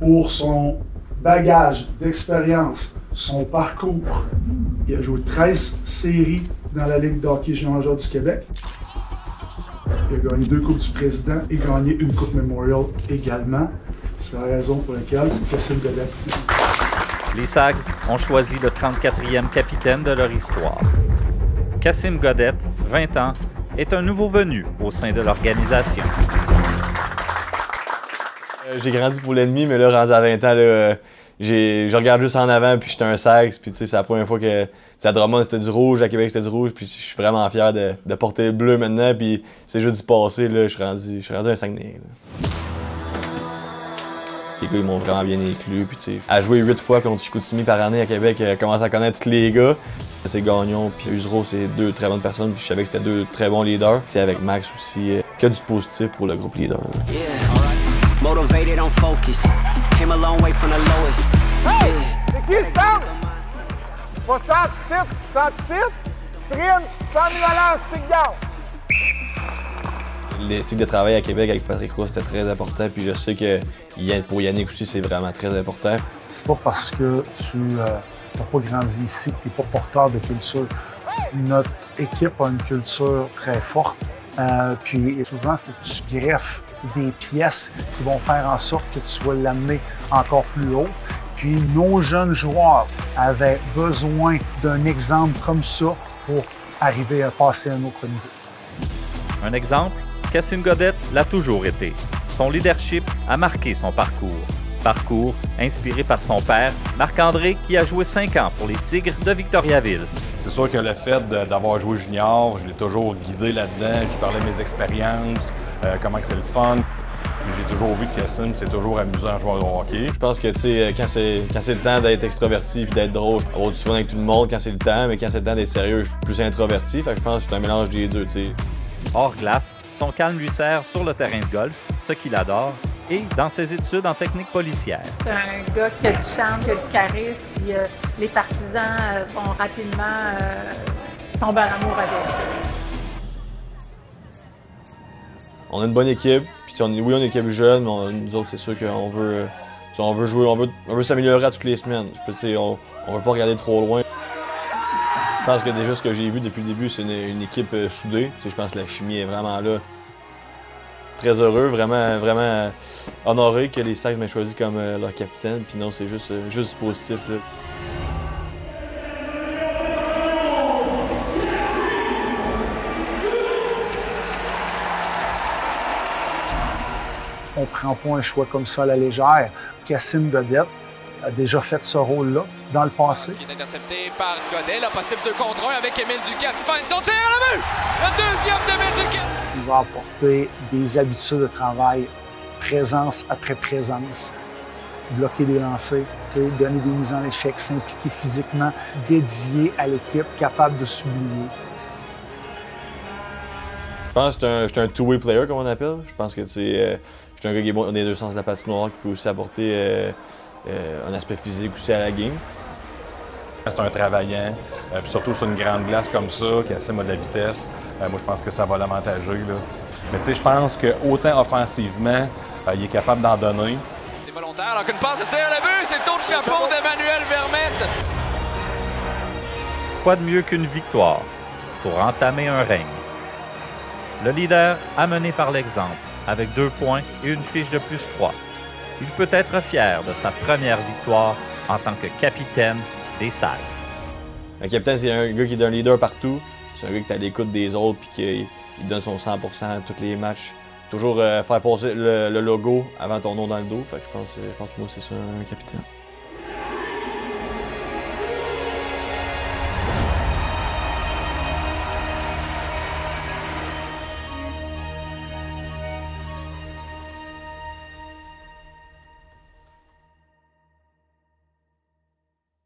pour son bagage d'expérience, son parcours. Il a joué 13 séries dans la Ligue de hockey junior major du Québec. Il a gagné 2 Coupes du Président et gagné une Coupe Memorial également. C'est la raison pour laquelle c'est Cassim Godette. Les Sags ont choisi le 34e capitaine de leur histoire. Cassim Godette, 20 ans, est un nouveau venu au sein de l'organisation. J'ai grandi pour l'ennemi, mais là, rendu à 20 ans, là, je regarde juste en avant, puis j'étais un Sags, puis c'est la première fois que à Drummond c'était du rouge, à Québec c'était du rouge, puis je suis vraiment fier de porter le bleu maintenant, puis c'est juste du passé, là, je suis rendu un Saguenay. Les gars, ils m'ont vraiment bien inclus, puis tu sais, à jouer 8 fois contre Chicoutimi par année à Québec, commencer à connaître tous les gars. C'est Gagnon, puis Usereau, c'est 2 très bonnes personnes, puis je savais que c'était 2 très bons leaders. C'est avec Max aussi, que du positif pour le groupe leader. Motivated on focus. Came a long way from the lowest. Hey! C'est qui, stop? Pas 107, sprint, 100 000 $ stick down. L'éthique de travail à Québec avec Patrick Roy, c'était très important, puis je sais que pour Yannick aussi, c'est vraiment très important. C'est pas parce que tu n'as pas grandi ici que tu n'es pas porteur de culture. Notre équipe a une culture très forte, puis souvent, il faut que tu greffes des pièces qui vont faire en sorte que tu vas l'amener encore plus haut. Puis nos jeunes joueurs avaient besoin d'un exemple comme ça pour arriver à passer à un autre niveau. Un exemple, Cassim Godette l'a toujours été. Son leadership a marqué son parcours. Parcours inspiré par son père, Marc-André, qui a joué 5 ans pour les Tigres de Victoriaville. C'est sûr que le fait d'avoir joué junior, je l'ai toujours guidé là-dedans. Je parlais de mes expériences, comment c'est le fun. J'ai toujours vu que Cassim, c'est toujours amusant à jouer au hockey. Je pense que, tu sais, quand c'est le temps d'être extraverti et d'être drôle, je parle du fun avec tout le monde quand c'est le temps, mais quand c'est le temps d'être sérieux, je suis plus introverti. Fait que je pense que c'est un mélange des deux, tu sais. Hors glace, son calme lui sert sur le terrain de golf, ce qu'il adore, et dans ses études en technique policière. C'est un gars qui a du charme, qui a du charisme, puis les partisans vont rapidement tomber en amour avec. On a une bonne équipe, puis oui, on est une équipe jeune, mais nous autres, c'est sûr qu'on veut, on veut jouer, on veut s'améliorer à toutes les semaines. On veut pas regarder trop loin. Je pense que déjà, ce que j'ai vu depuis le début, c'est une équipe soudée. Je pense que la chimie est vraiment là. Très heureux, vraiment honoré que les Sags m'aient choisi comme leur capitaine. Puis non, c'est juste positif, là. On prend pas un choix comme ça à la légère. Cassim Godette a déjà fait ce rôle-là dans le passé. Qui est intercepté par Godet, la possible 2 contre 1 avec Émile Duquette. Fin de son tir à la but! Le deuxième d'Émile Duquette! Il va apporter des habitudes de travail, présence après présence, bloquer des lancers, donner des mises en échec, s'impliquer physiquement, dédié à l'équipe, capable de s'oublier. Je pense que je suis un two-way player, comme on appelle. Je pense que je suis un gars qui est bon dans les deux sens de la patinoire, qui peut aussi apporter un aspect physique aussi à la game. C'est un travaillant, puis surtout sur une grande glace comme ça, qui a assez de la vitesse. Moi, je pense que ça va l'avantager. Mais tu sais, je pense qu'autant offensivement, il est capable d'en donner. C'est volontaire, alors qu'une passe de tir à la but, c'est le tour de chapeau d'Emmanuel Vermette. Quoi de mieux qu'une victoire pour entamer un règne? Le leader a mené par l'exemple, avec 2 points et une fiche de +3. Il peut être fier de sa première victoire en tant que capitaine des Sags. Un capitaine, c'est un gars qui est un leader partout. C'est un gars qui est à l'écoute des autres et qui donne son 100% à tous les matchs. Toujours faire passer le logo avant ton nom dans le dos. Fait que je pense que moi, c'est ça, un capitaine.